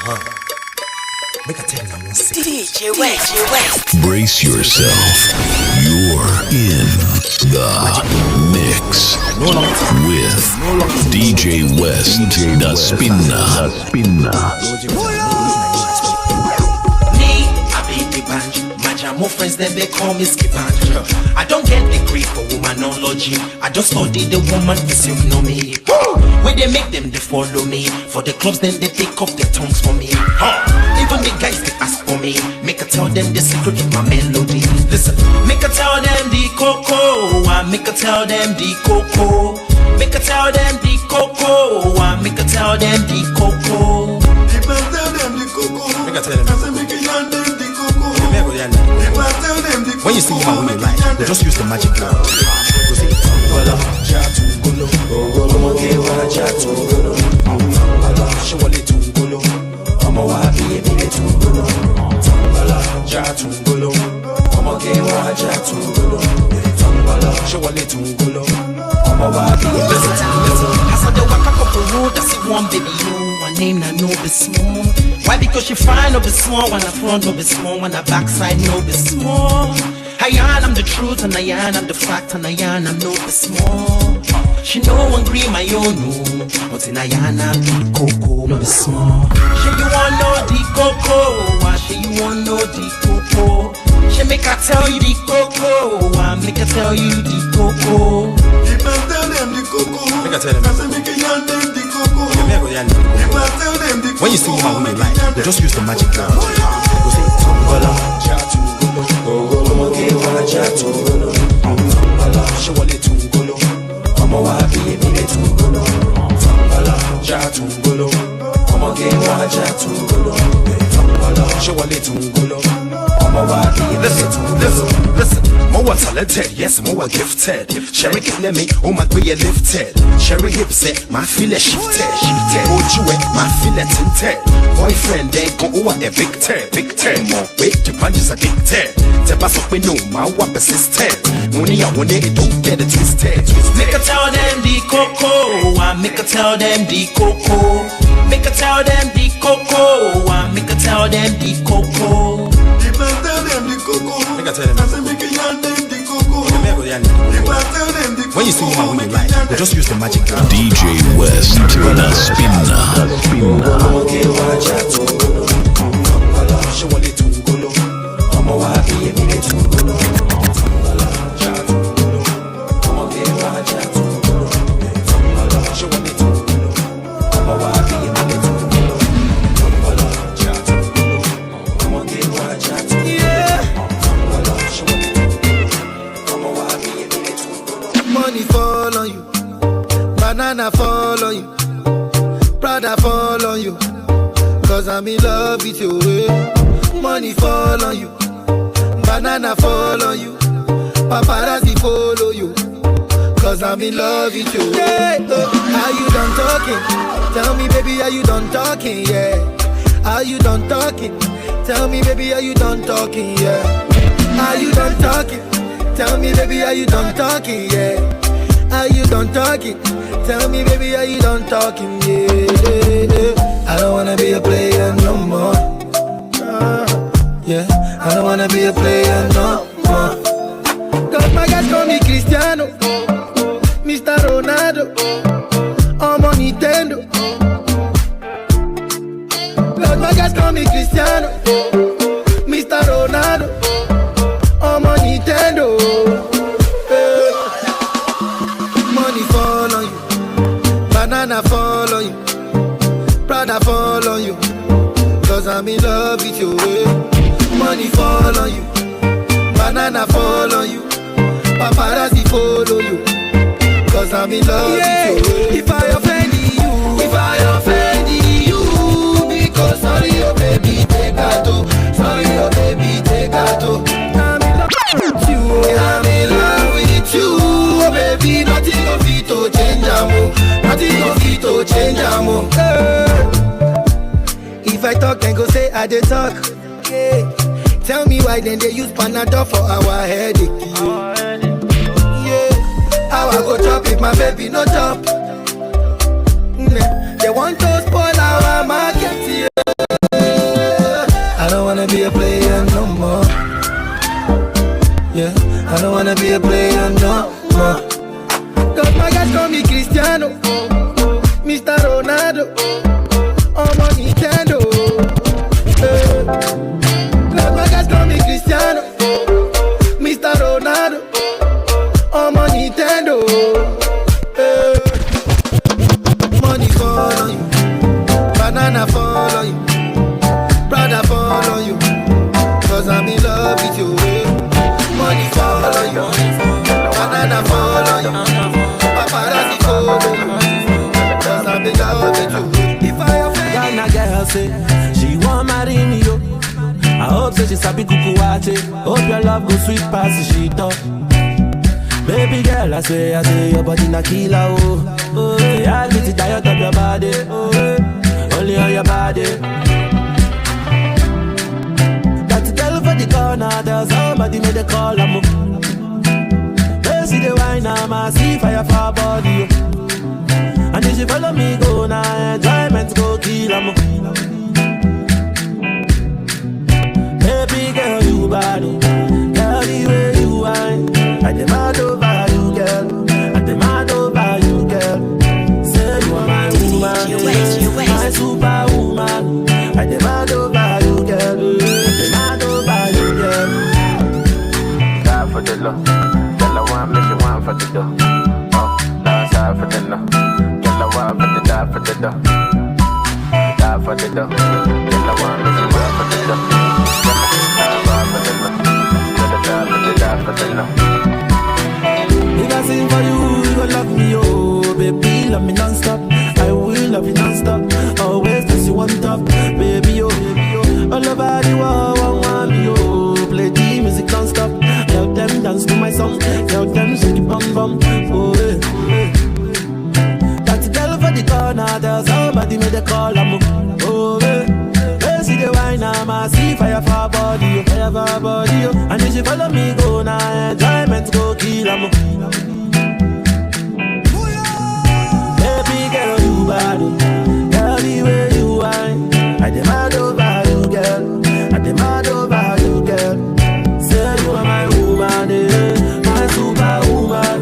Make a tell you Djwest. Brace yourself. You're in the mix with Djwest. Da Spinna. More friends than they call me Skibanjo. I don't get the grief for womanology. I just study the woman physiognomy. Where they make them, they follow me. For the clubs, then they take off their tongues for me. Even the guys, they ask for me. Make I tell them the secret of my melody. Listen, make I tell them the cocoa. I make I tell them the cocoa. Make I tell them the cocoa. I make I tell them the cocoa. If I tell them the cocoa, make I tell them. I say make I tell them the cocoa. When you sing about who you like, you just use the magic word. You say, I see one baby, her name na no be small. Why? Because she fine, no be small. When I front, no be small. When I backside, no be small. I yarn, I'm the truth, and I yarn, I'm the fact, and I yarn, I'm no be small. She know one green my own no, but in I yarn, I'm the cocoa, no be small. She you want know the cocoa? Why she you want know the cocoa? She make her tell you the cocoa. I make her tell you the cocoa. If I tell them the cocoa, make her tell them. I say make I yarn them the cocoa. If I tell them the cocoa, when you sing about who you like, you just use the magic word. You say, Tumbola, Jatungolo, Ogolo, Gewa, Jatungolo, Tumbola, Shawale Tungolo, Omo Wabi, Ebile Tungolo, Tumbola, Jatungolo, Omo Gewa, Jatungolo, Tumbola, Shawale Tungolo, Omo Wabi, Ebile Tungolo. Listen. More talented, yes, more gifted. Sherry getting me, oh my God, you lifted. Sherry hips set, my feel shifted. Oh, you my feel tinted. Boyfriend, they go over evicted. More weight, the punches addicted. The pass up with no, my one persistent. Money, I want it, don't get it twisted. Make her tell them the cocoa. I make her tell them the cocoa. Make her tell them the cocoa. I make her tell them the cocoa. If I tell them the cocoa, make her tell them. I say make I yarn them the cocoa. When you sing about who you like, you just use the magic word. Djwest. Da Spinna. Money fall on you, banana fall on you, Prada fall on you, cause I'm in love with you. Money fall on you, banana fall on you, paparazzi follow you, cause I'm in love with you. Yeah, are you done talking? Tell me baby, are you done talking? Yeah, are you done talking? Tell me baby, are you done talking? Yeah, are you done talking? Tell me baby, are you done talking? Yeah, are you done talking? Tell me baby, are you done talking? Yeah, I don't wanna be a player no more. Yeah, I don't wanna be a player no more. Cause my guys call me Cristiano, Mr. Ronaldo, I'm on Nintendo. Cause my guys call me Cristiano, Mr. Ronaldo, I'm on Nintendo. Money fall on you, banana fall on you, Prada fall on you, cause I'm in love with you. Money fall on you, banana fall on you, paparazzi follow you, cause I'm in love with you. If I offend you, because sorry oh baby, take out. Sorry oh baby, take out. I'm in love with you, I'm in love with you, oh baby, nothing of it to change amo, nothing of it to change amo. If I talk, then go say I dey talk. Yeah. Tell me why then they use Panadol for our headache. Yeah, how I go chop if my baby no chop? They want to spoil our market. Yeah. girl say she want marry me, yo. I hope say she sabi kuku wache. Hope your love go sweet past the shit up. Baby girl, I swear your body na killer, oh. Oh, yeah, I get it tired of your body, oh, yeah. Only on your body. Got to tell for the corner, there's somebody made a call, I'm up. They see the wine, I see fire for her body, oh. And if you follow me, go now, enjoyment go kill, I'm up. Baby girl, you bad, oh. Girl, the way you whine, I demand over you, girl. I demand over you, girl. Say you are my woman, my superwoman. I demand over you, girl. I demand over you, girl. Die for the love, girl I want me, she want for the dough. Oh, dance hard for the love, girl I want for the die for the dough. Die for the dough, girl I want me, she want for the dough. Die for the love, girl I die for the love. If I sing for you, you gon' love me, oh. Baby, love me non-stop. I will love you non-stop. Always place you on top, baby, oh, baby, oh. All over the world, want me, oh. Play the music non-stop. Tell them dance to my song. Tell them shake it bum bum, oh, yeah, oh, yeah. That's the girl for the corner. There's somebody made a call, I'm oh, yeah. They see the wine, I see fire for her body, oh. Fire for her body, oh. And if you follow me, go now, enjoyment go kill, I'm baby girl, you bad, oh. Girl, the way you whine, I demand over you, girl. I demand over you, girl. Say you are my woman, my superwoman.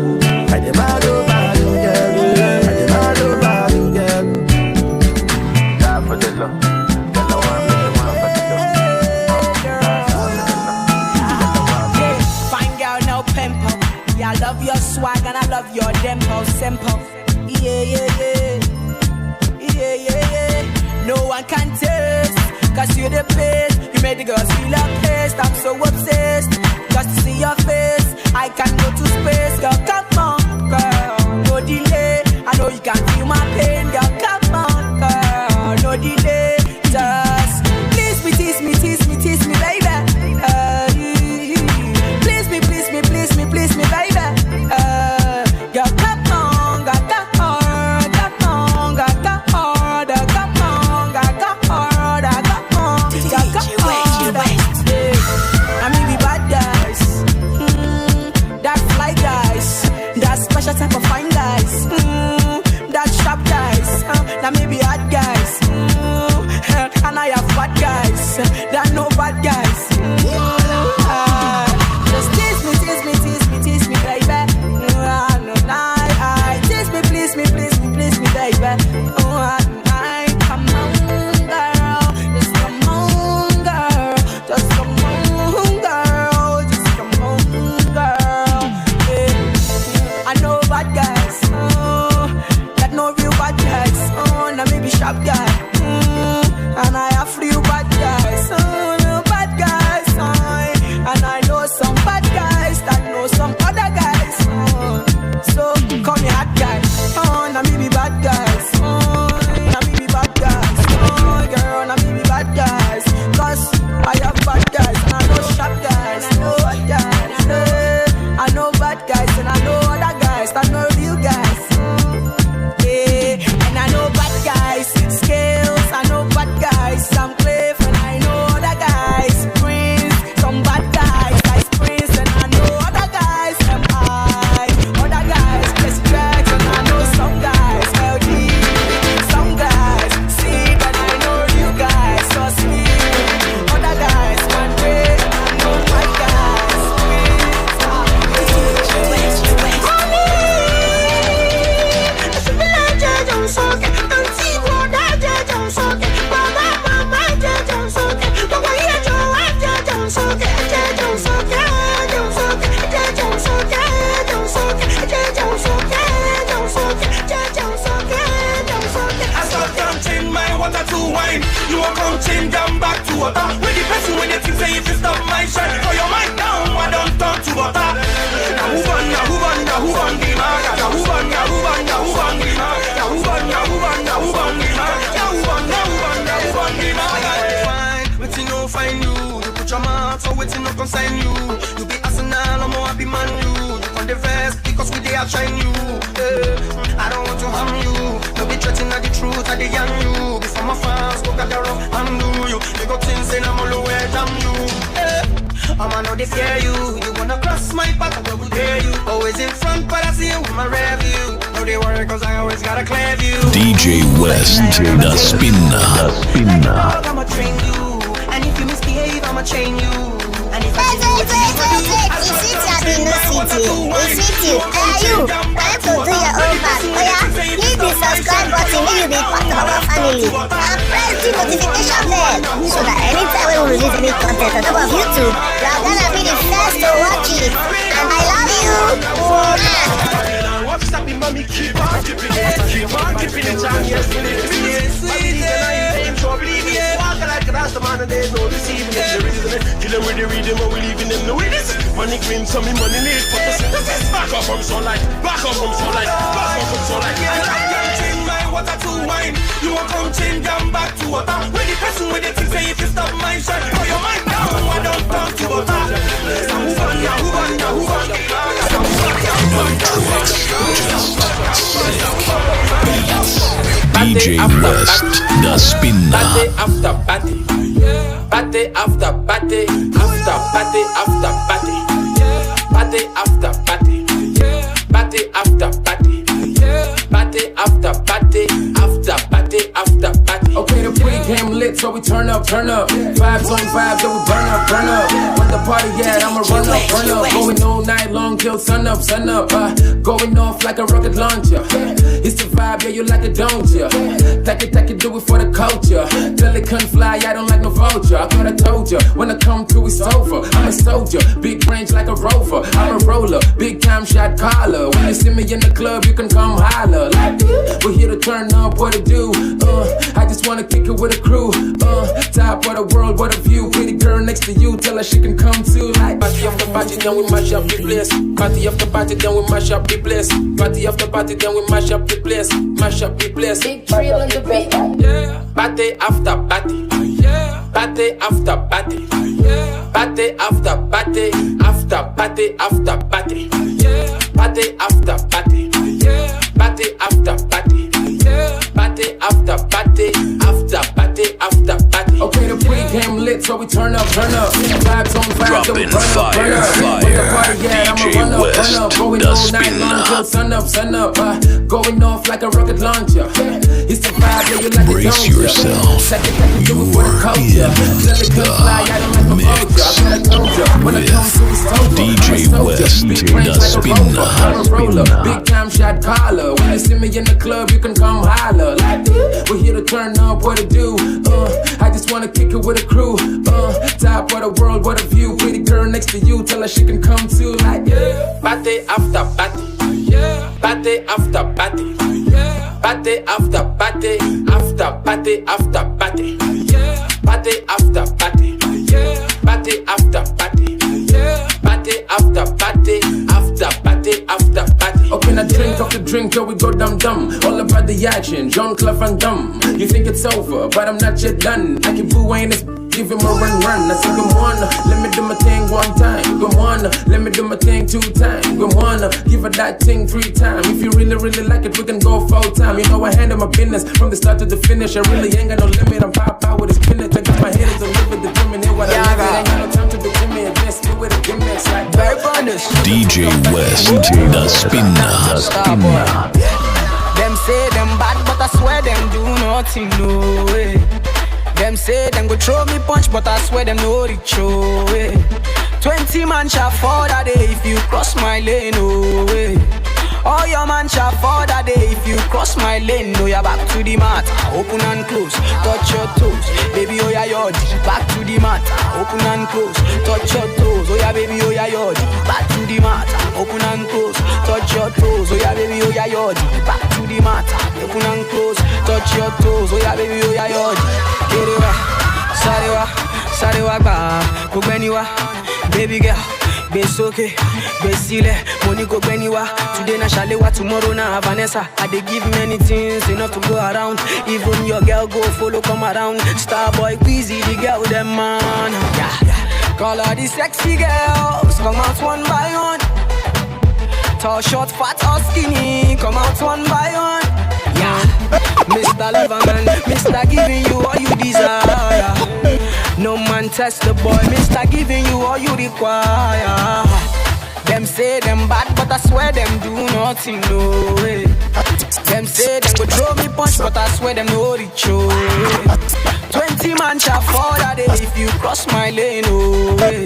I demand over you, girl. I demand over you, girl. Die for the love, girl I want me, she want for the dough. Fine girl, no pimple. Yeah, I love your swag and I love your dimple, simple. Yeah, yeah, yeah. Yeah, yeah, yeah. No one can taste, cause you're the best. You made the girls feel a taste. I'm so obsessed, just to see your face. I can go to space, girl, come on, girl. No delay, I know you can feel my pain, girl, come on, girl. No delay, just please me, tease me, tease me, tease me, baby. Please me, please me, please me, please me, baby. Girl, come on, girl, come on, come on, girl, come on, girl, come on, girl, come on, girl, come on, girl, come on. I mean, we bad guys, that fly guys, that special type of fine guys, that sharp guys, that may be hard guys, and I have bad guys, that no bad guys. Just tease me, tease me, tease me, tease me, baby. Tease me, please me, please me, please me, baby. Come on, girl, just come on, girl, just come on, girl, just come on, girl. Yeah. I know bad guys, that no real bad guys. Now maybe sharp guy, and I have few bad guys. No bad guys, and I know some bad guys that know some other guys. So call me hot guy. Now me be bad guys. Now me be bad guys. Girl, now me be bad guys. Cause I have bad guys and I know sharp guys. I know bad guys. I know bad guys and I know other guys that know real guys. Yeah, and I know bad guys. Skills, I know bad guys. I'm Cliff and I know other guys. Prince, some bad guys. Ice Prince and I know other guys. M.I. Other guys, Jesse Drags and I know some guys. LD, some guys. See that I know you guys. So sweet. Other guys, one day I know my guys. You won't come change and back to water. When the person when you think say if you stop my shine, throw your mind down, I don't turn to water. Now who on, now who on, now who on the mark? Now who on, now who on, now who on the mark? Now who on, now who on, now who on the mark? Now who on, now who on, now who on behind you. You put your mouth so waiting no consign you. You be Arsenal, I'm happy man you. You on the vest because we they outshine you. I don't want to harm you. No be threatening at the truth, I dey young you. Before my fans go gather up and do you. You go things and I'm all aware damn you. I'ma know they fear you. You wanna cross my path, I will dare you. Always in front, but I see you with my review. No they worry cause I always got a clear view. Djwest, the spinner. I'ma train you. And if you misbehave, I'ma chain you. And if I do what you do, it's city, no city. It's city. You, time to do your own part. Oh yeah, hit the subscribe button when you be part of our family. And press the notification bell so that anytime we will release new content on top of YouTube, you are gonna be the first to watch it. And I love you. What's up, mommy? Keep on keeping it. Keep on keeping it. Yes, sweet. Believe me, walk like a rasta man and there's no deceiving it. The reason it, kill them with the rhythm and we leaving them no witness. Money green, some money need photosynthesis. Back up from sunlight, back up from sunlight, back up from sunlight. I change my water to wine. You won't come change them back to water. When the person with the thing say if you stop my shine, put your mind down, I don't talk to water. Who on? No tricks, just sick beats. Djwest, the spinner. Party after party, party after party, after party after party, party after party, party after party, party after party, after party after party. Okay, the pre-game lit, so we turn up. Vibes on vibes, so we burn up. When the party at, I'ma run up. Going all night long till sun up. Going off like a rocket launcher. It's the vibe, yeah, you like it, don't ya? Take it, do it for the culture. Till it couldn't fly, I don't like no vulture. I thought I told ya, when I come through, it's over. I'm a soldier, big range like a rover. I'm a roller, big time shot caller. When you see me in the club, you can come holler. Like, we're here to turn up, what to do? I just wanna kick it with a crew. Top of the world, what a view. Pretty girl next to you, tell her she can come too. Like, party after party, then we mash up the place. Party after party, then we mash up the place. Party after party, then we mash up the place. Mash up the place. Big drill on the beat. Yeah. Party after party, party after party, party after party, after party after party, party after party, party after party, party after party, after party after party. Okay, the pre-game lit, so we turn up. Vibes on vibes, so we Dropping burn up. fire. When the party at, I'ma run up. Going the all night long till sun up. Going off like a rocket launcher. It's the vibe, yeah, you like it, Brace don't ya? yourself. Do it for the culture. Till it could fly, I don't like no vulture. I thought I told ya, when I come through, it's over. Djwest, Big range the like a rover. spinner. I'm a roller, big time shot caller. When you see me in the club, you can come holler. Like, we're here to turn up, what to do? I just wanna kick it with a crew. Top of the world, what a view. Pretty girl next to you, tell her she can come too. Like, Party after party, party after party, party after party, after party after party, party after party, party after party, party after party, after party after party. Open a drink off the drink till we go dumb. All about the action, Jean-Claude Van Damme. You think it's over, but I'm not yet done. I can boo in this, give him a run. I say good one, let me do my thing one time. Good one, let me do my thing 2 times. Good one, give her that thing 3 times. If you really like it, we can go full time. You know I handle my business from the start to the finish. I really ain't got no limit. I'm pop out with a spinach. I got my head to live with the dreaming. Here what I live it. Ain't got no time to be timid. Just do it again next like Djwest, the spinner. Them say them bad, but I swear them do nothing, no way. Them say them go throw me punch, but I swear them no reach, oh way. 20 man shall fall that day if you cross my lane, oh way. All your man shall fall that day if you cross my lane. No, you're back to the mat, open and close, touch your toes, baby, oh yeah, yod. Back to the mat, open and close, touch your toes, oh yeah, baby, oh yeah, yod. Back to the mat, open and close, touch your toes, oh yeah, baby, oh yeah, yod. Back to the mat, open and close, touch your toes, oh yeah, baby, oh yeah, yod. Kerewa, sarewa, ba, kugeniwa, baby girl. Besoke, Besile, money go anywhere. Today na Shalewa, tomorrow na Vanessa. I dey give many things enough to go around. Even your girl go follow come around. Starboy, Queasy, the girl them man. Yeah. Call all the sexy girls, come out one by one. Tall, short, fat or skinny, come out one by one. Yeah, Mr. Loverman, Mr. giving you all you desire. No man test the boy, Mr. giving you all you require. Them say them bad, but I swear them do nothing, no way. Them say them go throw me punch, but I swear them no reach, oh way. 20 man shall fall that day if you cross my lane, oh way.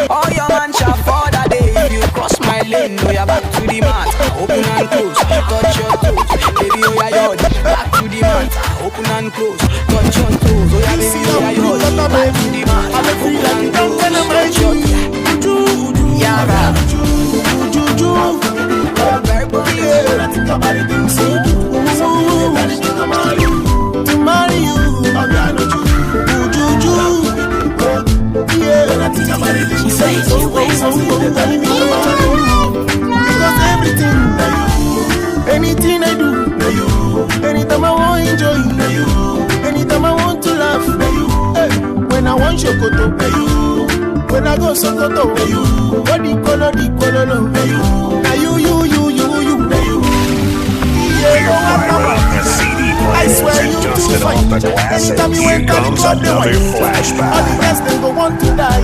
All your man shall fall that day if you cross my lane. No, you're back to the mat, open and close, touch your toes. Baby, oh yeah, yod, back to the mat, open and close, touch your toes. Oh yeah, baby, oh yeah, yod, back to the mat, open and close, touch your toes. Yeah, rap. To marry you, because everything, anything I do, anytime I want to enjoy, anytime I want to laugh, when I want Shokoto, when I go Sokoto, what the color, now you. I swear you too fine. Anytime you enter the club, they want all the rest they go want to die.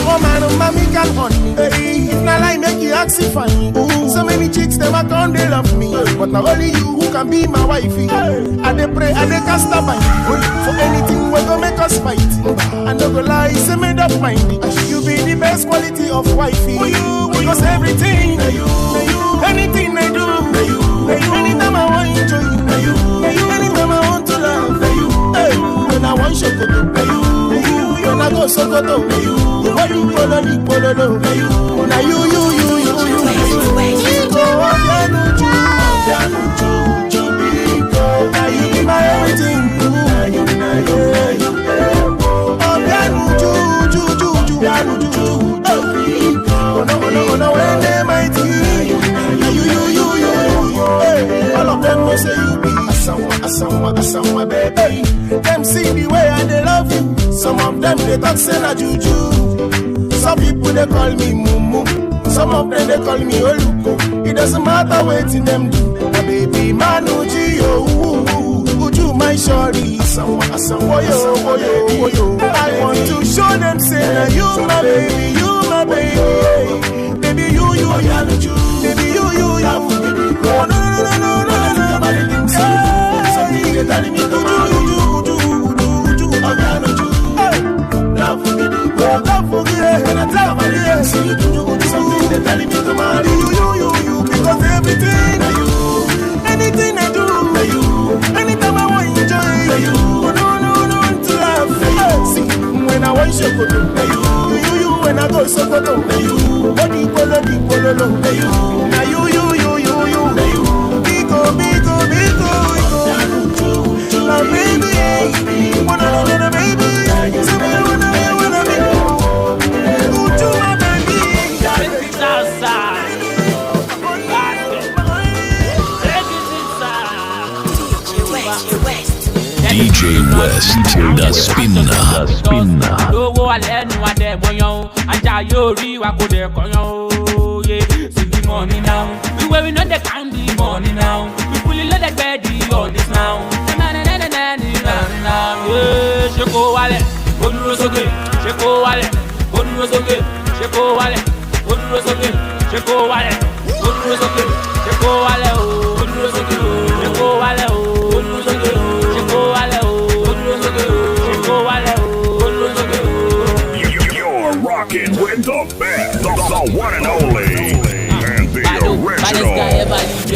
Oh man, oh mommy can hunt me. If not I make you ask if I me. So many chicks them a come they love me, but now only you who can be my wifey. I dey pray, I dey cast a bind for anything we go make us fight. I no go lie, say made up mind. You be the best quality of wifey. Because everything, anything I do, anytime I want to enjoy, anytime I want to love, when I want Shokoto, when I go Sokoto, what you follow, now you be my everything. Oh no, when they mighty, all of them will say you be Asawa, baby. Them see the way I they love you. Some of them they talk say na juju. Some people they call me Mumu. Some of them they call me Oluko. It doesn't matter what them do. My baby Manuji, Uju my shorty. Asawa, yo. I want to show them say na you my baby, you my baby. Baby you, baby you. Oh no. They telling me to do, love forget, when I tell my dear, see you do something, they telling me to marry you, because everything that you, anything I do, anytime I want to enjoy, no, to laugh, see, when I want Shokoto, you, when I go Sokoto, body polo, now you, Biko. My baby, wanna baby, say me wanna be, to my baby, Djwest, the spinner. Lówó alẹ́ nu adé bọ́yán, ajá yóò rí wa kó dẹ̀ kọ́yán. Yeah, see the money now. We know they count the money now. We fully loaded ready all this now. Sheko wale, oduro soke. Sheko wale, oduro soke. Sheko wale, oduro soke. Sheko wale, oduro soke. Sheko wale, oduro soke. Sheko wale, oduro soke. Sheko wale, oduro soke. Sheko wale, oduro soke. You're rocking with the best, the one and only, and the original.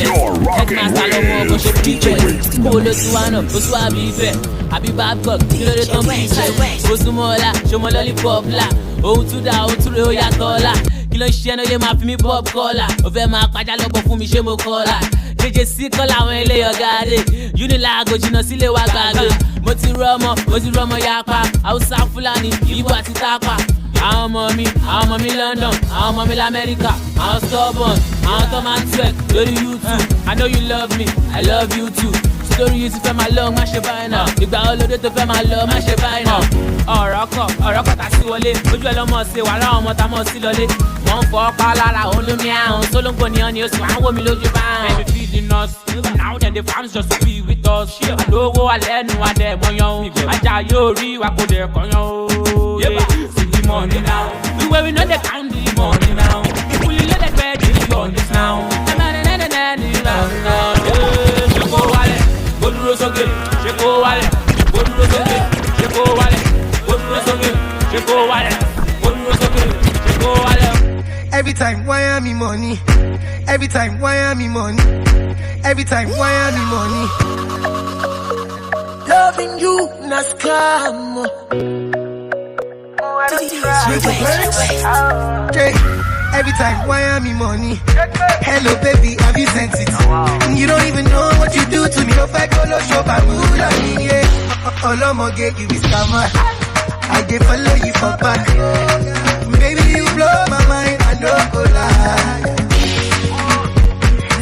You're rocking with Djwest. Polo Suano, Osuabi Ife, Abi Babcock, Kilo Tom Piche, Osumola, Shomo Lollipop la, Ohun Tuda, Ohun Ture Oya Tola, Kilo Shiano ye ma fi mi pop cola, Ove ma kaja lopo fún mi ṣe mo cola, JJC call àwọn eléyọ̀ gade, Unilag ojìnà sílé wa gbàgbé, mo ti rọmọ yapa, Hausa Fulani, Igbo àti Tapa. I'm on me London, I'm on me America, I'm stubborn, I'm Tom and Sweat, go to YouTube. I know you love me, I love you too. Story you ti fẹ́ máa lọ, má ṣe báyìí náà. Ìgbà olóde tó fẹ́ máa lọ, má ṣe báyìí náà. Ọ̀rọ̀ kọ̀ tá sí wọlé. Ojú ẹ lọ́mọ ṣe wàhálà ọmọ tá mọ̀ sí lọlé. Wọ́n ń fọ́ pa lára olómi àrùn. Sólóńgbò ni ọ́ ni ó sì máa ń wò mí lójú bá. Ẹ̀mí feeding us, now then the farms just to be with us. Àlówó alẹ́ nu adẹ̀ mọ́yán o. Ajá yóò rí wa kò dẹ̀ kọ́yán o. See the money now. The way we know they count the money now. Will you let the bed be on this now? Dúró sókè, ṣe kó wálẹ̀. Ó dúró sókè, ṣe kó wálẹ̀. Ó dúró sókè, ṣe kó wálẹ̀. Ó dúró sókè, ṣe kó wálẹ̀. Every time, why am I money? Every time, why am I money? Every time, why am I money? Loving you, na scam. Every time, why am I money? Hello, baby, have you sent it? You don't even know what you do to me. If I go to shop, I'm good on me, yeah. Olomo get you is scammer. I dey follow you for back. Baby, you blow my mind, I don't go lie.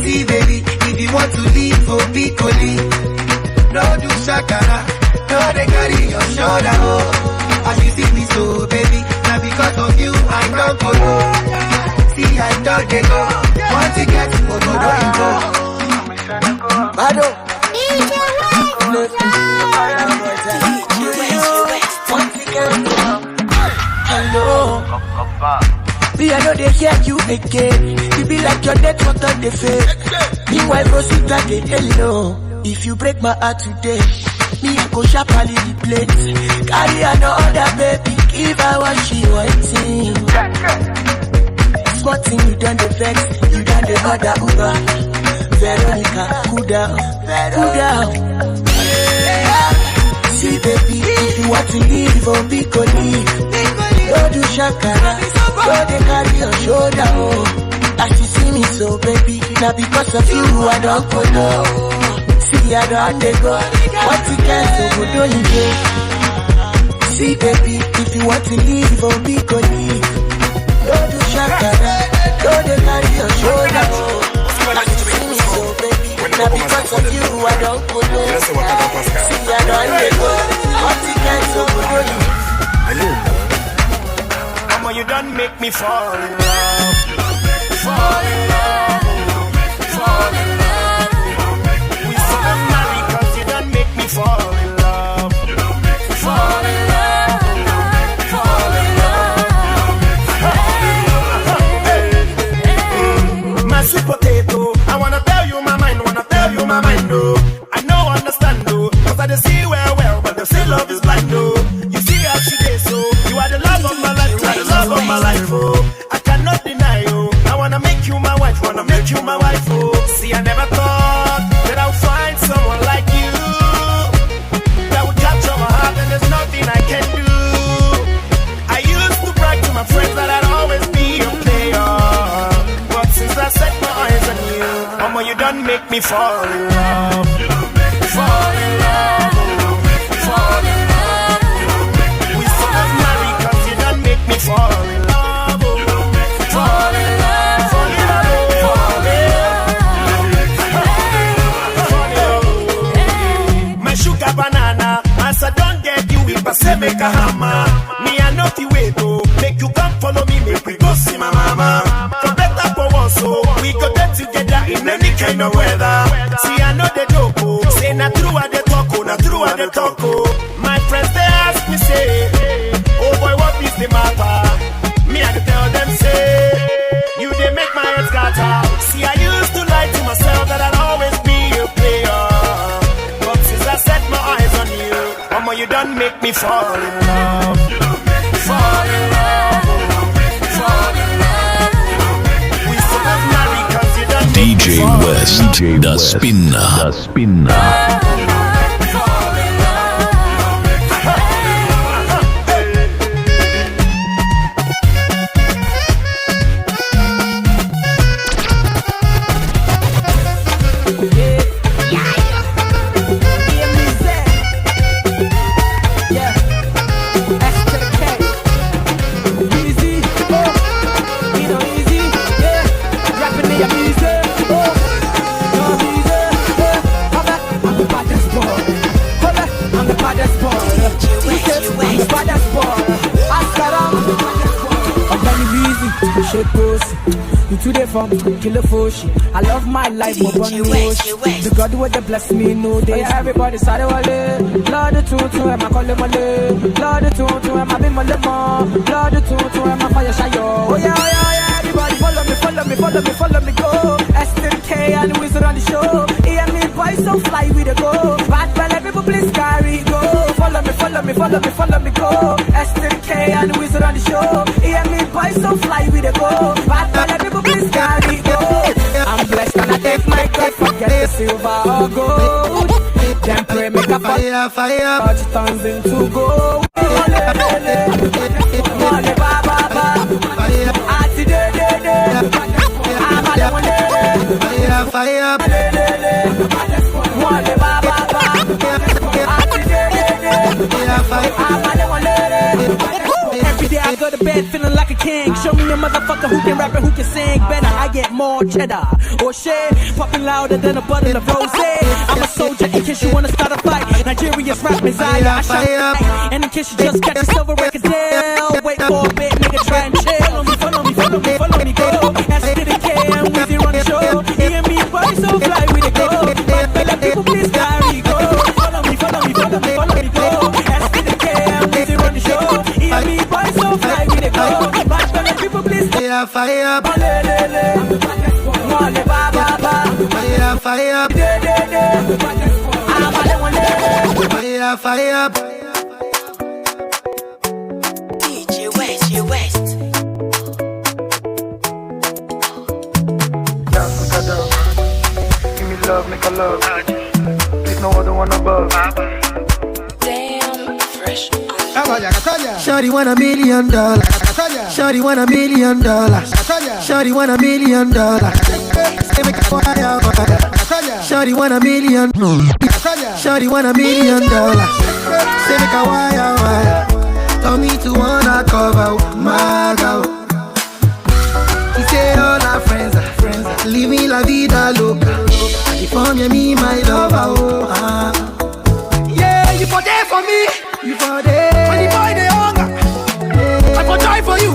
See, baby, if you want to leave for Piccoli, no do shakara, no they carry your shoulder, oh. As you see me so, baby, now because of you, I don't go low. See, I don't they go. Want to get to go, don't go. Bado. Hello. Me, I know they hear you again. You be like your network on the fake. Meanwhile, Rosita, they hello. If you break my heart today, me, I go sharply replace. Carry another baby, give her what she wanting. Smart thing, you done the vex, you done the other Uber. Veronica, cool down, cool down. See, baby, if you want to leave, for me, go leave. Don't do shakara, don't they carry your shoulder, oh. As you see me so, baby, now because of you, I don't go, no. See, I don't they go. What you can so good, don't you go? See, baby, if you want to leave, for me, go leave. Don't do shakara, don't they carry your shoulder, oh. As you see me so, baby, now because of you, I don't go, no. See, I don't they go. What you can so good, don't you go? You done make me fall in love. Fall in love. Fall in love. We still not married cause you done make me fall in love. Fall in love. Fall in love. My sweet potato, I wanna tell you my mind, oh. I know understand, oh. Cause I don't see well, but they say love is blind, oh. You see how she is, so you are the love of my life. Of my life, oh, I cannot deny, oh. I wanna make you my wife, oh. See, I never thought that I'll find someone like you that would capture my heart, and there's nothing I can do. I used to brag to my friends that I'd always be a player, but since I set my eyes on you, mama, you done make me fall in love. Fall in love. Fall in love. We still not married cause you done make me fall in love, oh. Fall in love, fall in love, fall in love. My sugar banana, as I don't get you, if I say make a hammer, me I know the way to make you come follow me, make we go see my mama. For better for us, so we go get together in any kind of weather. See I know the joke, oh. Say not true at the talk, oh, not true at the talk, oh. My friends they ask me say, oh boy, what is the matter? Me I tell them say, you they make my head scatter. See I used to lie to myself that I'd always be a player, but since I set my eyes on you, mama, you done make me fall in love. Fall in love. Fall in love. We still not married cause you done make me fall in love. The Spinner. today from kill a fushi. I love my life, more on the God would have bless me, no day. Everybody started wale. Lord the two, and my call him wale. Lord the two, and my be my lemon. Lord the two, and my fire shayo. Oh yeah, everybody follow me, go. S to the K and the wizard on the show. Hear me, boy, so fly with the go. Bad fella, people please carry go. Follow me, go. S to the K and the wizard on the show. Hear me, boy, so fly with the go. Bad fella, people please carry go. I'm blessed and I thank my God, forget the silver or gold. Then pray, make a fire, but it turns into gold. Fire. Every day I go to bed feeling like a king. Show me a motherfucker who can rap and who can sing better. I get more cheddar or shit, popping louder than a bottle of rosé. I'm a soldier in case you wanna start a fight. Nigeria's rap Messiah. I shot and in case you just catch yourself a record deal. Wait for a bit, nigga, try and chill. Follow me, go. S to the K and with you on the show. Hear me, boy, so fly with the go. But fella, people please carry go. Follow me, go. S to the K and with you on the show. Hear me, boy, so fly with the go. But fella, people please fire. Fire. Djwest. Give me love, make a love. There's no other one above. Damn fresh. Shawty want $1 million. Shawty want $1 million. Shawty want $1 million. Shawty want $1 million. Shawty want $1 million. Say make a wire. Tell me to wanna cover my girl. He say all our friends are living la vida loca. If only me my lover, yeah, you for there for me. You for there. When the boy they hunger, I for die for you.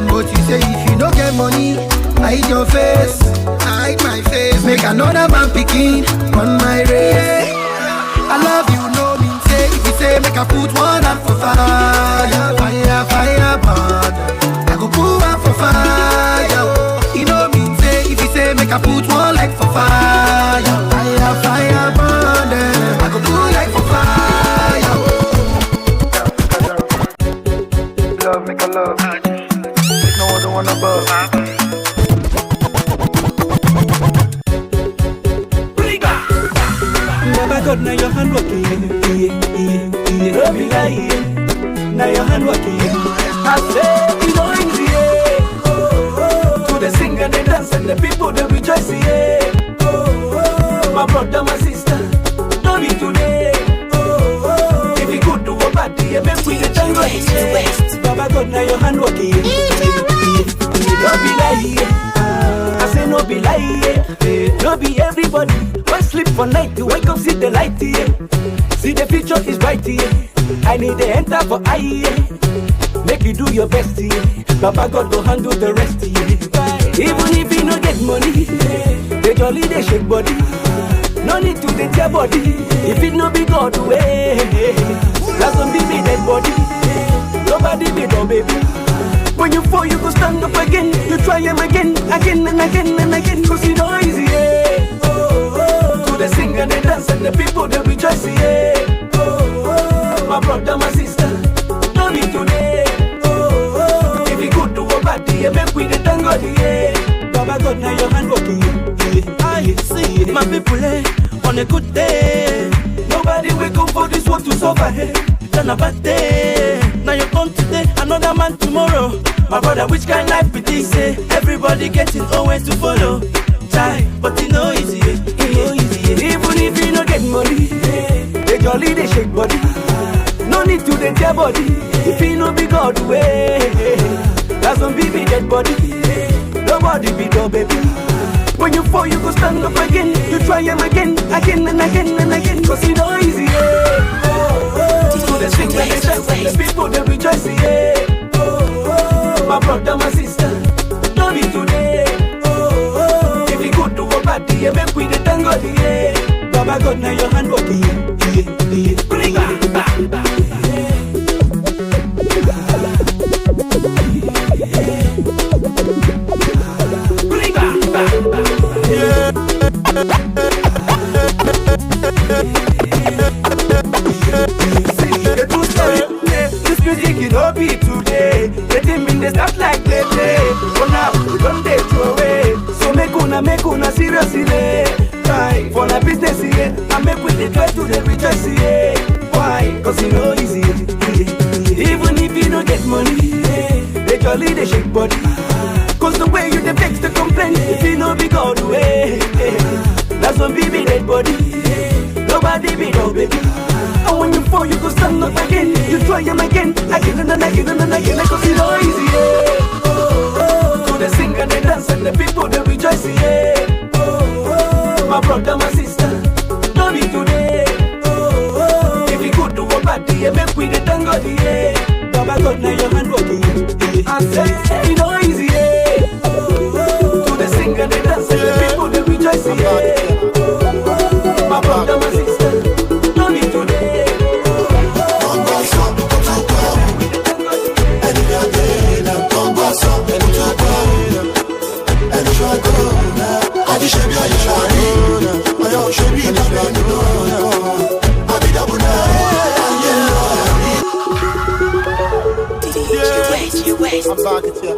But you say if you don't get money, hide your face, hide my face. Make another man picking on my race. I love you, no mean say. If you say make I put one up for fire, burn. I go put one for fire. You know mean say. If you say make I put one like for fire, burn them. I go put like for fire. Love, make a love. There's no other one above. Baba God, now your hand working, Don't be lying, now your hand working. I say, you know easy, To the sing and the dance and the people they rejoice, My brother, my sister, don't be today. If you could do a party, make we get down right. Baba God, now your hand working, Don't be lying, I say no be lying. No be everybody. Why sleep for night to wake up, see the light here. See the future is bright here. I need to enter for I. Make you do your best here. Baba God go handle the rest here. Even if you no get money, they jolly they shake body. No need to get your body. If it no be God way, that's some be dead body. Nobody be no baby. When you fall, you go stand up again. You try him again and again. Cause you know easy, To the sing and the dance and the people they rejoice, My brother, my sister, don't need today. If you could do a party, make we the tango, Baba God, now your hand working, I see my people, on a good day. Nobody wake up for this world to suffer, Then a bad day. Now you come today, another man tomorrow. My brother, which kind life be this? Everybody getting always to follow. Try, but you know easy, Even if you don't get money, they jolly, they shake body. No need to get your body. If you know be God way, that's some baby dead body. Nobody be no baby. When you fall, you go stand up again. You try him again and again. Cause you know easy, To the sing and the dance and the people they rejoice, My brother, my sister, The true story, this music it no be today. They didn't mean they start like they play. For now, we don't take you away. So make una seriously. Right, for the business here, I make with the try to the rejoice here. Why? Cause you know easy. Even if you don't get money, they jolly, they shake body. Cause the way you the vex the complain, if you know be God way. That's when we be dead body. Nobody be no baby. And when you fall, you go stand up again. You try them again and again. Cause you know easy, To the sing and the dance and the people they rejoice, My brother, my sister, don't be today. If you could do a party, make we the tango, Baba God, now your hand body. I say, you know easy, To the sing and the dance and the people they rejoice, My brother, my sister, don't be today. I'm back at you.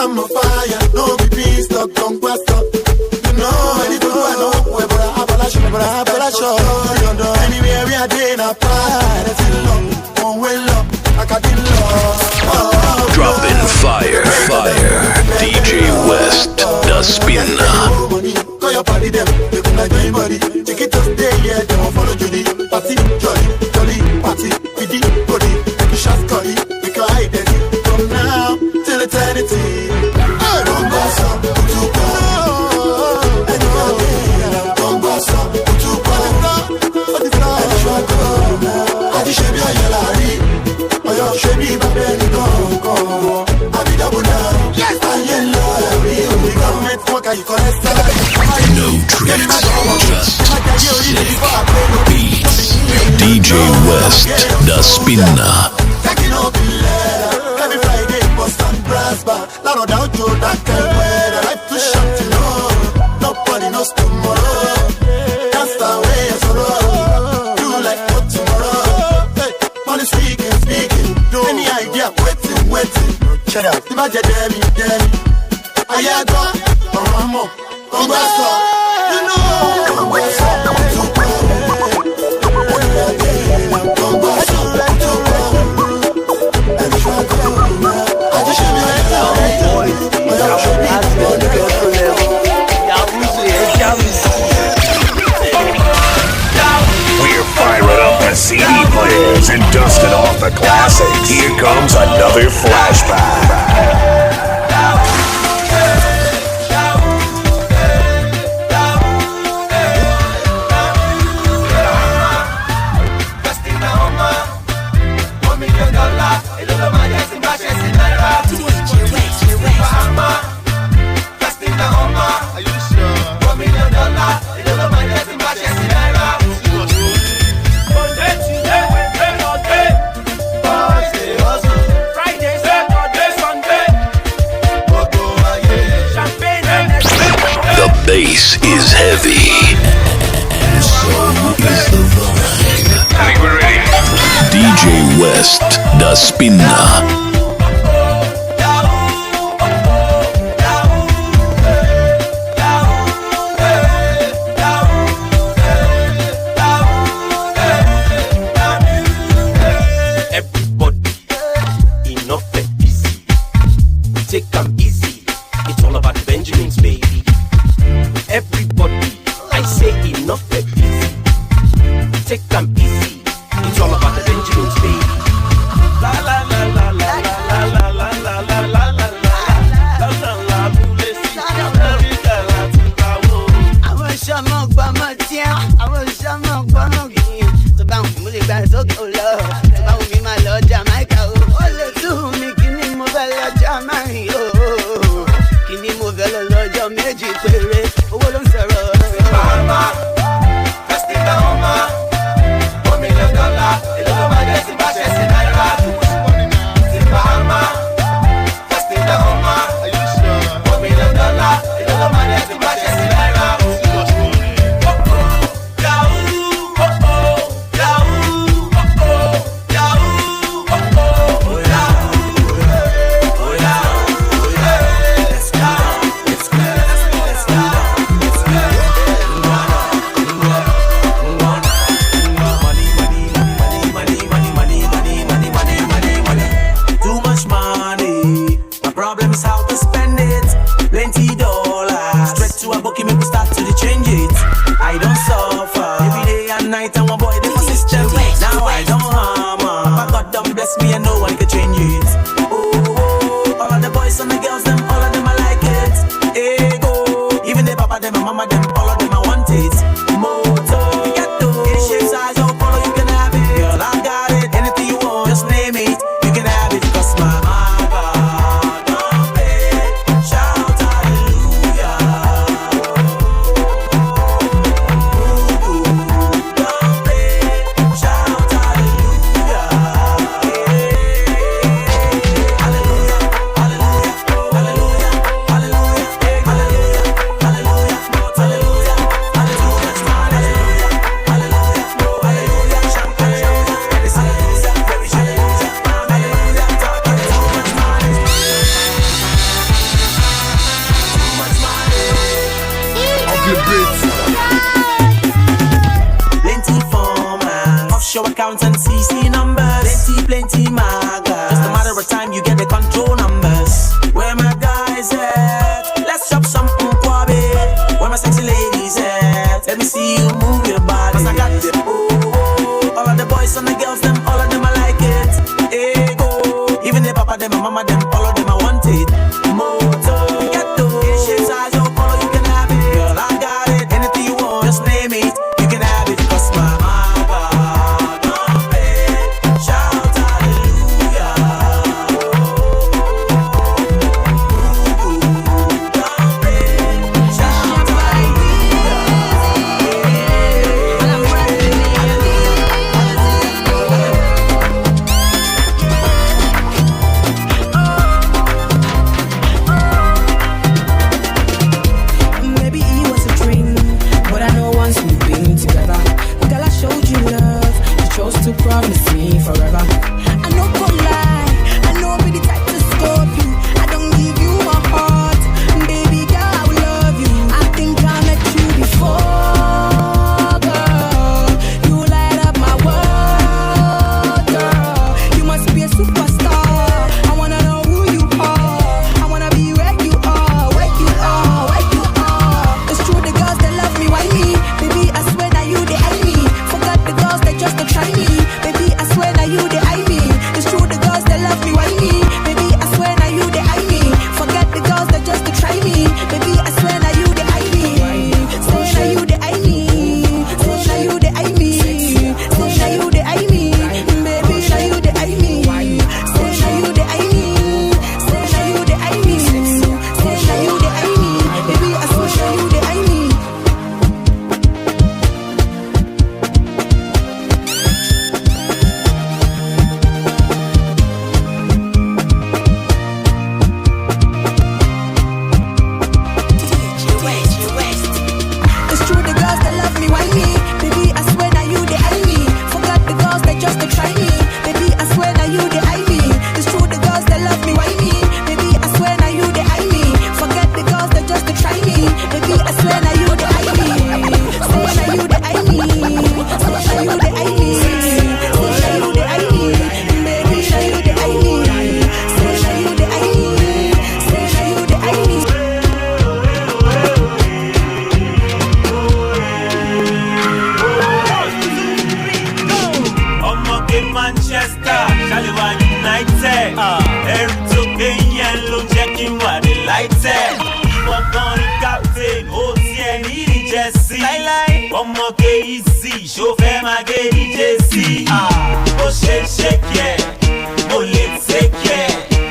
I'm on fire, no be peace, stop, don't pass up. Anywhere we are doing a party, one way up, like I did love. Dropping fire. Djwest, the spinner. Call your body them, they come like anybody. Take it to stay, yeah, they won't follow Judy. Party, jolly, party, with the body. Make you shots curry, make your identity. From now till eternity. Don't go up, to go. No tricks, just sick beats. Djwest, the spinner. Every Friday, bust and brass bar. Now no doubt you that can wear the life to shut you know. Nobody knows tomorrow. That's the way it's roll. Do like what tomorrow. Hey, money speaking. Any idea? Waiting. Shut up. Imagine them. I go. Ramo. Congrats, you know. Congrats, We're firing up the CD players and dusting off the classics. Here comes another flashback. Bass is heavy, and so is the vibe. I think we're ready. Djwest, the spinner. Take them easy. It's all about the Benjamins, baby. La la la la la. méjì péré, owó ló ń sọ̀rọ̀. Mama, Festina Oma, $1 million, èló ló máa jẹ́ sí bá ṣe sí náírà. Mama, Festina Oma, $1 million, èló ló máa jẹ́ sí bá ṣe sí náírà.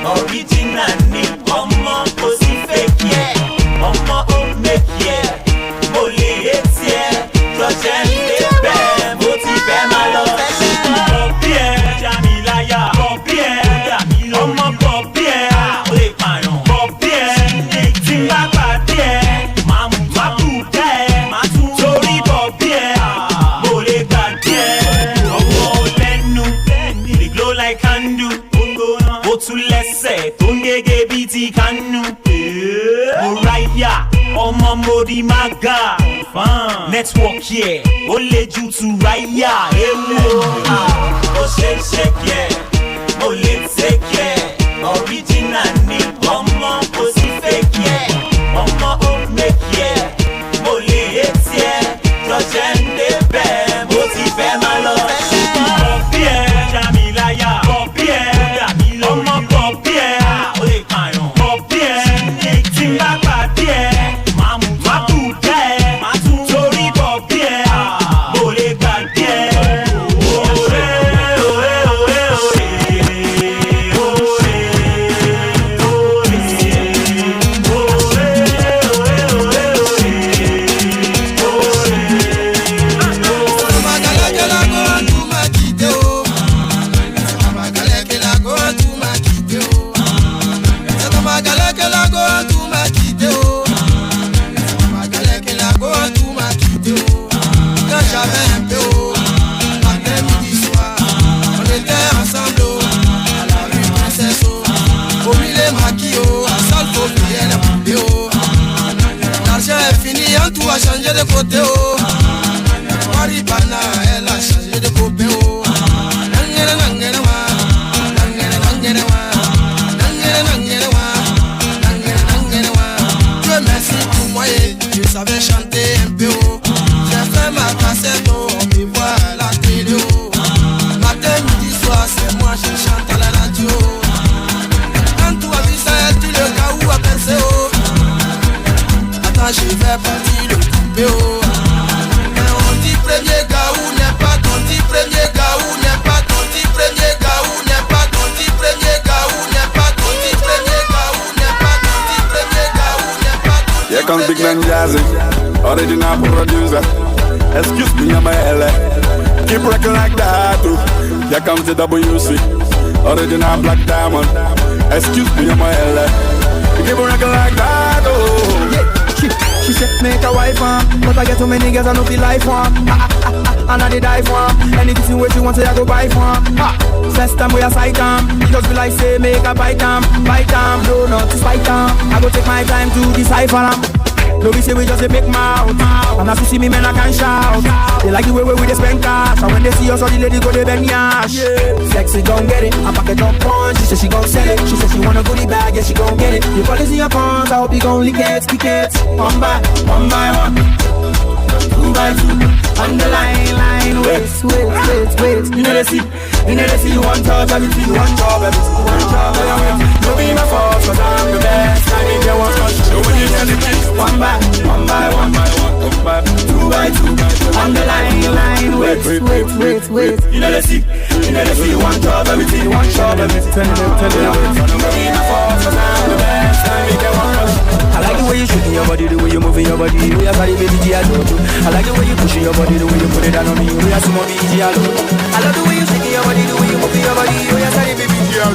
Original ni ọmọ kò sí fake yẹ ọmọ Yeah, ọmọ mori maga. Network here, ó lè jù tu ráyà. Ó ṣe shake yeah, mo lè take yeah. Original ni ọmọ kò sí fake yeah. Ọmọ ó make yeah, mo lè hate yeah. Jọjẹ́ ń débẹ̀, mo ti fẹ́ máa lọ. Bọ̀bí ẹ̀ dá mi láyà. Bọ̀bí ẹ̀ dá mi lórí. Ọmọ bọ̀bí ẹ̀ ó lè pààyàn. Bọ̀bí ẹ̀ tí ń bá pàdé ẹ̀ máa mú tán. Máa tún torí bọ̀bí ẹ̀ mo lè gbàgbé ẹ̀. Changer de côté oh, Maribana elle a changé de côté oh. Nangere nangere wa, nangere nangere wa, nangere nangere wa, nangere nangere wa. Dieu merci pour moi et je savais chanter un peu oh. J'ai fait ma cassette oh, on me voit à la télé oh. Matin, midi, soir, c'est moi je chante à la radio. Quand tu as vu ça, tu le cas où à penser oh. Attends, je vais partir. Mais on dit premier gaou n'est pas ton dit premier gaou n'est pas ton dit premier gaou n'est pas ton dit premier gaou n'est pas ton dit premier gaou n'est pas ton dit premier gaou n'est pas ton dit. Here comes Big Man Jazzy, original producer. Excuse me, I'm a LA. Keep rocking like that too. Here comes the WC, original Black Diamond. Excuse me, I'm a LA. Keep rocking like that too. Yeah. She said make a wife but I get too many girls I know feel life and I did die for anything what you want say I go buy for first time we a sight it just be like say make a bite no not to fight I go take my time to decipher no be say we just a big mouth and as you see me man I can shout they like the way we just spend cash and when they see us all the ladies go they bend yash sexy gon' get it I pack it up punch she said she gon' sell it she said she wanna go the bag yeah she gon' get it you policy your pawns I hope you gon' lick it one by one 2 by 2 on the line wait you know they see you one touch everything you one job everything you one job no be my fault cause I'm the best I need you one touch nobody tell it one by one 2 by 2 on the line wait you know they see you one job everything you one job everything tell it no be my fault cause I'm the best I need you one touch I like the way you shaking your body, the way you moving your body, the way you carry baby G I like the way you pushing your body, the way you put it down on me, the way you sumo BG I love the way you shaking your body, the way you moving your body, the way you carry baby G I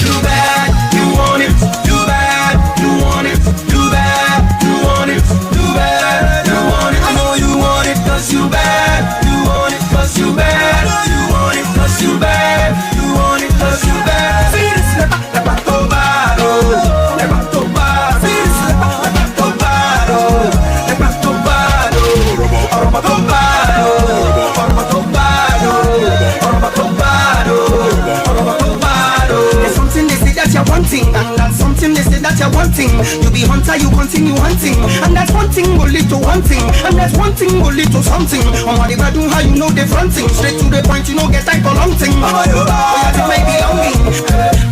Too bad you want it, too bad you want it, too bad you want it, too bad you want it. I know you want it 'cause you bad, you want it 'cause you bad, you want it 'cause you bad. You bad. See this lepa tobado, lepa tobado. See this lepa tobado, lepa tobado. Aroma tobado, aroma tobado, aroma tobado, aroma tobado. There's something they say that you're wanting, and that's something they say that you're wanting. You be hunter, you continue hunting, and that's one thing will lead to one thing, and that's one thing will lead to something. On what they gonna do, how you know they're fronting, straight to the point, you know get time for long thing.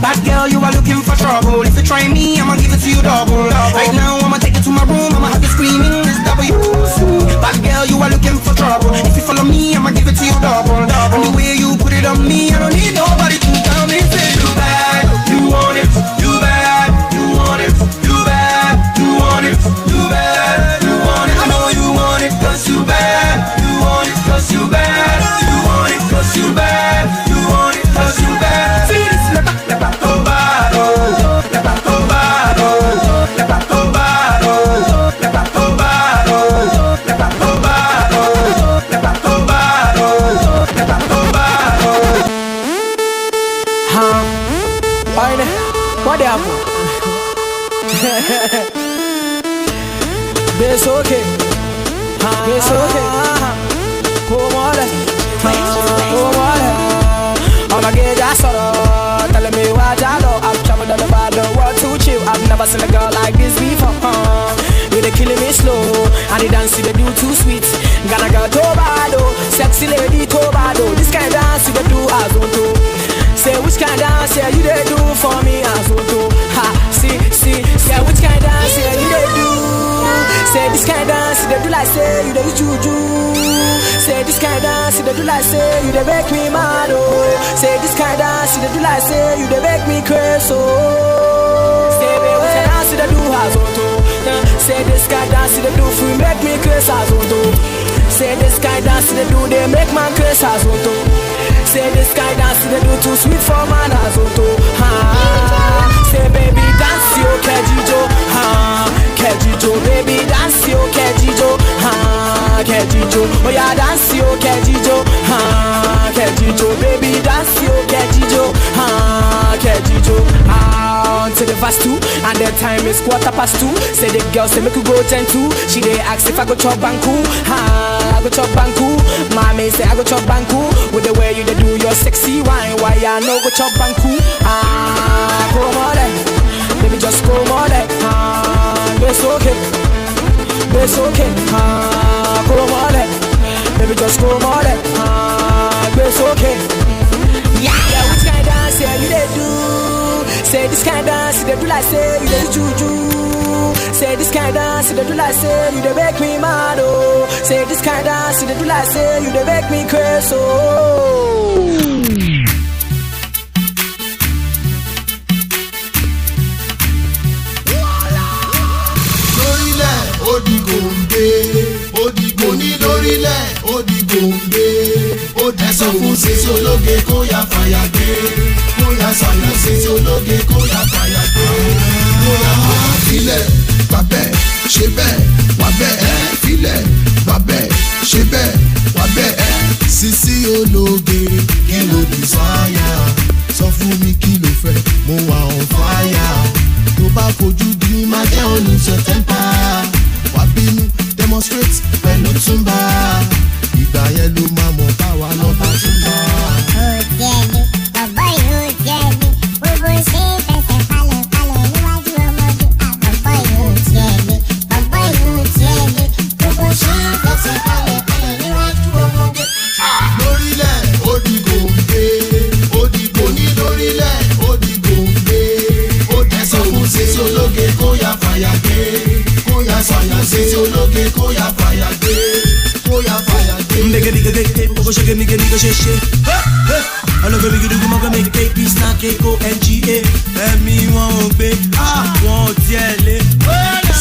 Bad girl, you are looking for trouble. If you try me, I'ma give it to you double. Right now, I'ma take it to my room, I'ma have you screaming, it's W. Bad girl, you are looking for trouble. If you follow me, I'ma give it to you double. And the way you put it on me, I don't need nobody to tell me, say you bad, you want it, you bad, you want it, you bad, you want it, you bad, you want it. I know you want it 'cause you bad, you want it 'cause you bad, you want it 'cause you bad, you want it 'cause you bad. See this Fine. What happened? It's okay. It's okay. Come on. Come on. I'ma get that sort of telling me what I know. I've traveled all over the world to chill. I've never seen a girl like this before. They killing me slow, and the dance they do too sweet. Gonna go Tobado, sexy lady Tobado. This kind of dance they do as on to. Say which kind of dance you they do for me as on to. Ha, see, say which kind of dance you they do. Say this kind of dance they do like say you they juju. Say this kind of dance they do like say you they make me mad oh. Say this kind of dance they do like say you they make me crazy oh. Say baby which kind of dance they do as on to. Say this kind of dance they do free make me crazy as on to. Say this kind of dance they do they make man crazy as on to. Say this kind of dance they do too sweet for man as on to. Say baby dance yo kejijo kejijo baby dance yo kejijo kejijo oh yeah dance yo kejijo kejijo baby dance yo kejijo kejijo to the verse 2 and the time is 2:15. Say the girl say make you go 10-2. She dey ask if I go chop banku. I go chop banku. Mommy say I go chop banku. With the way you dey do your sexy wine, why I no go chop banku? Come on then, baby just come on then. It's okay, it's okay. Come on then, baby just come on then. It's okay. Yeah, which kind of dance yeah you dey do? Say this kind of dance they do like say you dey juju. Say this kind of dance they do like say you dey make me mad oh. Say this kind of dance they do like say you dey make me crazy oh. Lórílẹ̀ ó di gòǹgbé, ó di gòní lórílẹ̀ ó di gòǹgbé. Ó dẹ̀ sọ fún sísí ológe kó yá fàyà gbé. Kó yá sàyà sísí ológe kó yá fàyà gbé. Kó yá fàyà filẹ̀ wà bẹ́ẹ̀ ṣe bẹ́ẹ̀ wà bẹ́ẹ̀ filẹ̀ wà bẹ́ẹ̀ ṣe bẹ́ẹ̀ wà bẹ́ẹ̀. Sísí ológe kí ló desire? Sọ fún mi kí ló fẹ́, mo wà on fire. Tó bá fojú bí má jẹ́ olùsọ tẹ́ḿpà. Wà bínú demonstrate pẹ̀lú túmbà. Ìgbà yẹn ló máa mọ̀ báwa lọ bá túmbà. Ó jẹ̀bi, bàbá yìí ó jẹ̀bi. Gbogbo ṣe é fẹsẹ̀ falẹ̀ níwájú ọmọdé. Bàbá yìí ó jẹ̀bi, bàbá yìí ó jẹ̀bi. Gbogbo ṣe é fẹsẹ̀ falẹ̀ níwájú ọmọdé. Lórílẹ̀ ó di gòǹgbé, ó di gòní lórílẹ̀ ó di gòǹgbé. Ó dẹ̀ sọ fún sísí ológe kó yá fàyà gbé. Kó yá sàyà sísí ológe kó yá fàyà gbé. Kó yá fàyà gbé. Mbege, oko shake me get nigga shake. I love me do mo go make cake, snack cake, NGA. Ẹ̀mí wọn ò gbé, wọn ò tiẹ̀ lé.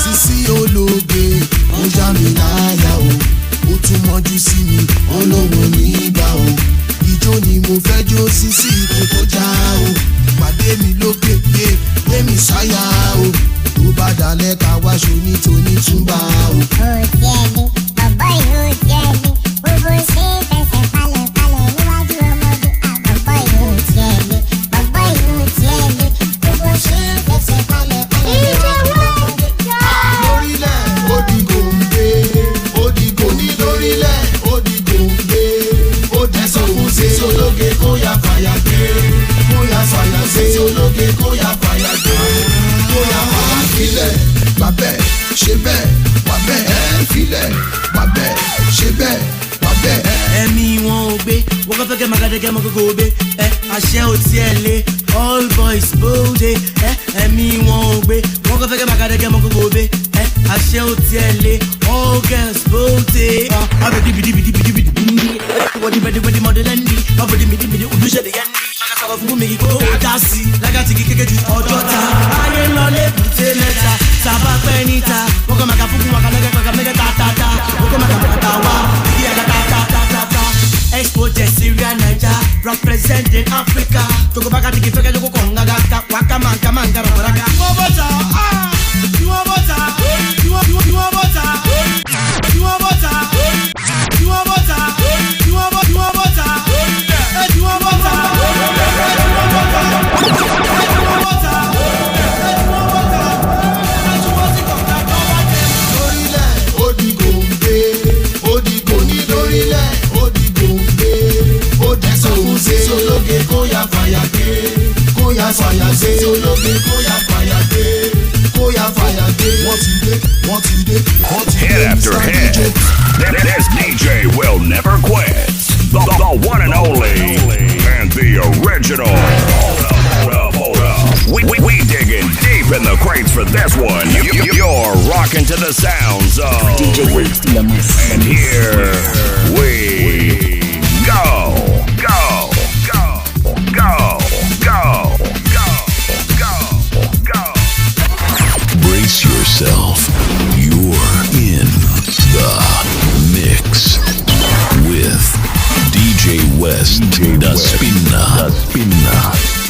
Sísí ológe, ó já mi láyà o. Ó tún mọ́jú sí mi, olówó nígbà o. Ijó ni mo fẹ́ jó sísí kò tó já o. Pàdé mi lókè yé, lé mi sáyà o. Tó bá dalẹ̀ ká wáṣọ nítorí túmbà o. Ó jẹ̀bi, bàbá yìí ó jẹ̀bi. Gbogbo ṣe é fẹsẹ̀ falẹ̀ níwájú ọmọdé. Bàbá yìí ó jẹ̀bi, bàbá yìí ó jẹ̀bi. Gbogbo ṣe é fẹsẹ̀ falẹ̀ níwájú ọmọdé. Lórílẹ̀ ó di gòǹgbé, ó di gòní lórílẹ̀ ó di gòǹgbé. Ó dẹ̀ sọ fún sísí ológe kó yá fàyà gbé. Kó yá sàyà sísí ológe kó yá fàyà gbé. Kó yá fàyà filẹ̀ wà bẹ́ẹ̀ ṣe bẹ́ẹ̀ wà bẹ́ẹ̀ filẹ̀ wà bẹ́ẹ̀ ṣe bẹ́ẹ̀ wà bẹ́ẹ̀. Ẹ̀mí wọn ò gbé, wọ́n kọ́ fẹ́ kẹ́ màgàdé kẹ́ mọ́ kókó gbé. Àṣẹ ò tiẹ̀ lé, all boys bóde. Ẹ̀mí wọn ò gbé, wọ́n kọ́ fẹ́ kẹ́ màgàdé kẹ́ mọ́ kókó gbé. Àṣẹ ò tiẹ̀ lé, all girls bóde. Ọbẹ̀ dìbìdìbìdìbìdì. Wọ́n di mọ̀dẹ́lẹ́ndì, ọbẹ̀ dìbìdìbìdì ojúṣe yẹn ní. Sọ̀rọ̀ fún mi kó dá sí i, lágàtì kékeré ju ọjọ́ ta. Ayé ń lọ lébùté mẹ́ta, sábà pẹ́ níta. Wọ́n kọ́ màkà fúnkún wákà mẹ́gẹ́ tàtàtà. Wọ́n kọ́ màkà wá, ìdí ẹ̀ka tàtàtàtà. Expo jẹ́ Syria, Naija, representing Africa. Togo baka tiki fẹ́kẹ́ lóko kọ̀ ń gàgà, wákà máa ń gara bọ̀rága. Ìwọ́n bọ̀tà, ìwọ́n bọ̀tà, ìwọ́n bọ̀tà, ìwọ́n bọ̀tà, ìwọ́n bọ̀tà, ìwọ́n bọ̀tà, ìwọ́n bọ̀tà, ìwọ́n bọ̀tà. kóyà fàyà dé ológe kóyà fàyà dé kóyà fàyà dé wọ́n ti dé wọ́n ti dé wọ́n ti dé. Hit after hit, this DJ will never quit. The one and only, and the original. Hold up. We digging deep in the crates for this one. You're rocking to the sounds of Djwest. And here we go. Brace yourself. You're in the mix with Djwest, the Spinna.